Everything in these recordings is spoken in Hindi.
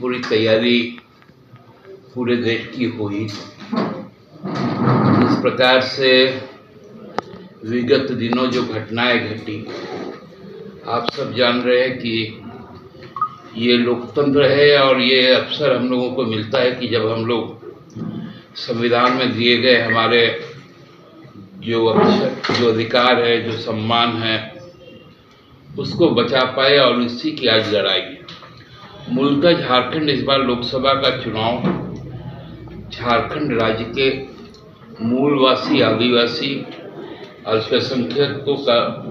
पूरी तैयारी पूरे देश की हुई। इस प्रकार से विगत दिनों जो घटनाएं घटी, आप सब जान रहे हैं कि ये लोकतंत्र है और ये अवसर हम लोगों को मिलता है कि जब हम लोग संविधान में दिए गए हमारे जो अधिकार है, जो सम्मान है, उसको बचा पाए और इसी की आज लड़ाई है। मूलतः झारखंड इस बार लोकसभा का चुनाव झारखंड राज्य के मूलवासी आदिवासी अल्पसंख्यकों का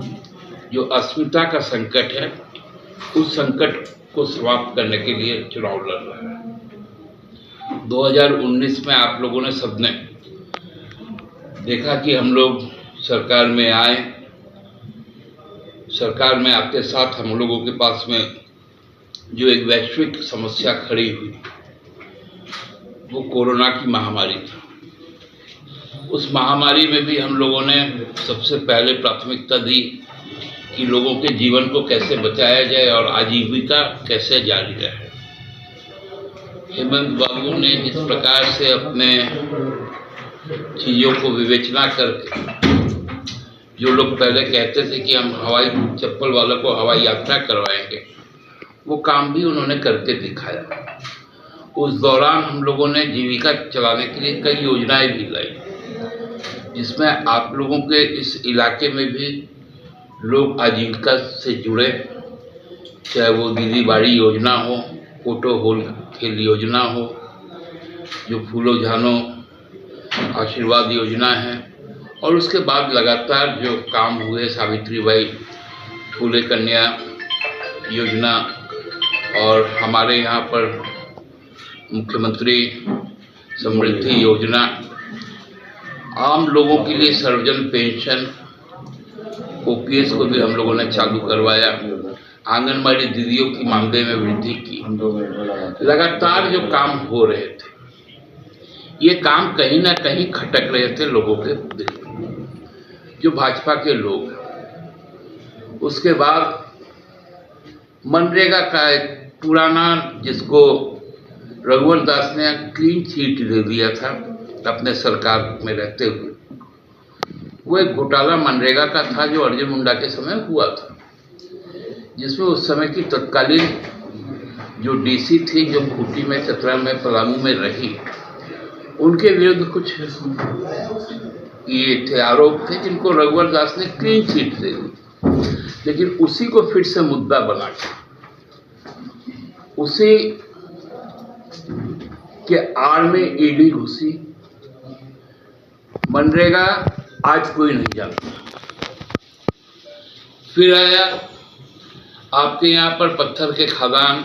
जो अस्मिता का संकट है, उस संकट को समाप्त करने के लिए चुनाव लड़ रहा है। 2019 में आप लोगों ने सबने देखा कि हम लोग सरकार में आए। सरकार में आपके साथ हम लोगों के पास में जो एक वैश्विक समस्या खड़ी हुई, वो कोरोना की महामारी थी। उस महामारी में भी हम लोगों ने सबसे पहले प्राथमिकता दी कि लोगों के जीवन को कैसे बचाया जाए और आजीविका कैसे जारी रहे। हेमंत बाबू ने जिस प्रकार से अपने चीज़ों को विवेचना करके, जो लोग पहले कहते थे कि हम हवाई चप्पल वालों को हवाई यात्रा करवाएंगे, वो काम भी उन्होंने करके दिखाया। उस दौरान हम लोगों ने जीविका चलाने के लिए कई योजनाएं भी लाई, जिसमें आप लोगों के इस इलाके में भी लोग आजीविका से जुड़े, चाहे वो दीदी बाड़ी योजना हो, ऑटो होल खेल योजना हो, जो फूलो झानो आशीर्वाद योजना है, और उसके बाद लगातार जो काम हुए सावित्रीबाई फूले कन्या योजना, और हमारे यहाँ पर मुख्यमंत्री समृद्धि योजना, आम लोगों के लिए सर्वजन पेंशन, ओपीएस को भी हम लोगों ने चालू करवाया, आंगनबाड़ी दीदियों की मानदेय में वृद्धि की। लगातार जो काम हो रहे थे, ये काम कहीं ना कहीं खटक रहे थे लोगों के दिल में, जो भाजपा के लोग हैं। उसके बाद मनरेगा का एक पुराना, जिसको रघुवर दास ने क्लीन चिट दे दिया था अपने सरकार में रहते हुए, वो एक घोटाला मनरेगा का था जो अर्जुन मुंडा के समय हुआ था, जिसमें उस समय की तत्कालीन जो डीसी थी, जो खूंटी में, चतरा में, पलामू में रही, उनके विरुद्ध कुछ ये थे आरोप थे, जिनको रघुवर दास ने क्लीन चिट दे दी। लेकिन उसी को फिर से मुद्दा बना के उसी के आड़ में ईडी घुसी। मनरेगा आज कोई नहीं जानता। फिर आया आपके यहाँ पर पत्थर के खदान,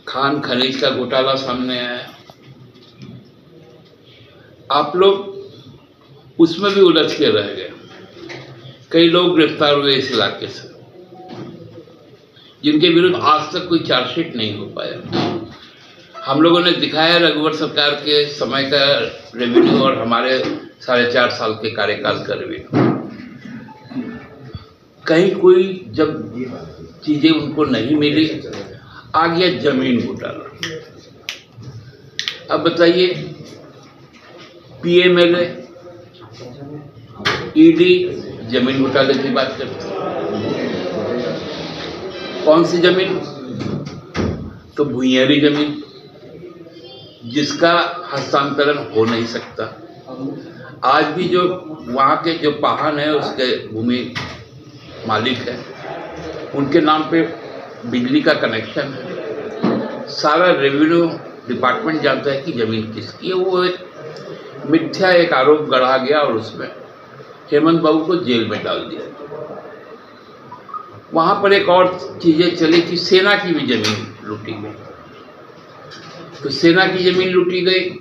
खान खनीज का घोटाला सामने आया। आप लोग उसमें भी उलझ के रह गए। कई लोग गिरफ्तार हुए इस इलाके से, जिनके विरुद्ध आज तक कोई चार्जशीट नहीं हो पाया। हम लोगों ने दिखाया रघुवर सरकार के समय का रेवेन्यू और हमारे 4.5 साल के कार्यकाल का रेवेन्यू। कहीं कोई जब चीजें उनको नहीं मिली, आ गया जमीन घोटाला। अब बताइए, पीएमएलए, ईडी जमीन घोटाले की बात करते हैं। कौन सी जमीन? तो भूइयारी जमीन, जिसका हस्तांतरण हो नहीं सकता। आज भी जो वहाँ के जो पाहन है, उसके भूमि मालिक है, उनके नाम पे बिजली का कनेक्शन है। सारा रेवेन्यू डिपार्टमेंट जानता है कि जमीन किसकी है। वो एक मिथ्या एक आरोप गढ़ा गया और उसमें हेमंत बाबू को जेल में डाल दिया। वहाँ पर एक और चीजें चली कि सेना की भी जमीन लूटी गई। तो सेना की जमीन लूटी गई,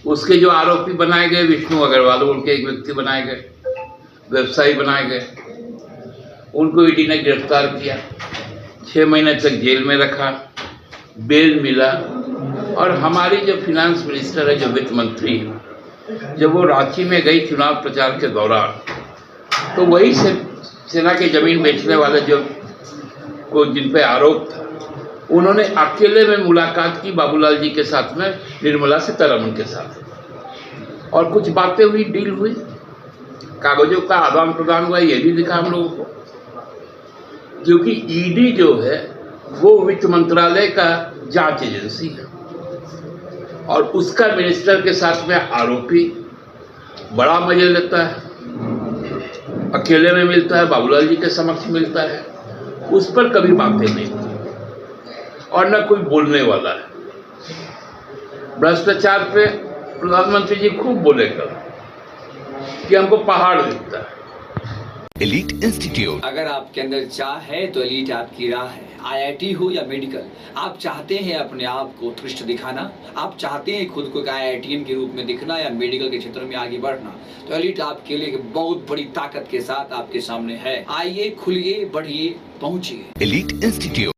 उसके जो आरोपी बनाए गए, विष्णु अग्रवाल बोल के एक व्यक्ति बनाए गए, व्यवसायी बनाए गए, उनको ईडी ने गिरफ्तार किया, 6 महीने तक जेल में रखा, बेल मिला। और हमारी जो फिनांस मिनिस्टर है, जो वित्त मंत्री है, जब वो रांची में गई चुनाव प्रचार के दौरान, तो वही सेना की जमीन बेचने वाले जो को जिन पे आरोप था, उन्होंने अकेले में मुलाकात की बाबूलाल जी के साथ में, निर्मला सीतारमण के साथ, और कुछ बातें हुई, डील हुई, कागजों का आदान प्रदान हुआ, ये भी दिखा हम लोगों को। क्योंकि ईडी जो है वो वित्त मंत्रालय का जांच एजेंसी है और उसका मिनिस्टर के साथ में आरोपी बड़ा मजे लेता है, अकेले में मिलता है, बाबूलाल जी के समक्ष मिलता है, उस पर कभी बातें नहीं होती और न कोई बोलने वाला है। भ्रष्टाचार पे प्रधानमंत्री जी खूब बोलेगा कि हमको पहाड़ दिखता है। एलीट इंस्टीट्यूट, अगर आपके अंदर चाह है तो एलीट आपकी राह है। IIT हो या मेडिकल, आप चाहते हैं अपने आप को उत्कृष्ट दिखाना, आप चाहते हैं खुद को एक IITian के रूप में दिखना या मेडिकल के क्षेत्र में आगे बढ़ना, तो एलीट आपके लिए एक बहुत बड़ी ताकत के साथ आपके सामने है। आइए, खुलिए, बढ़िए, पहुंचिए। Elite institute.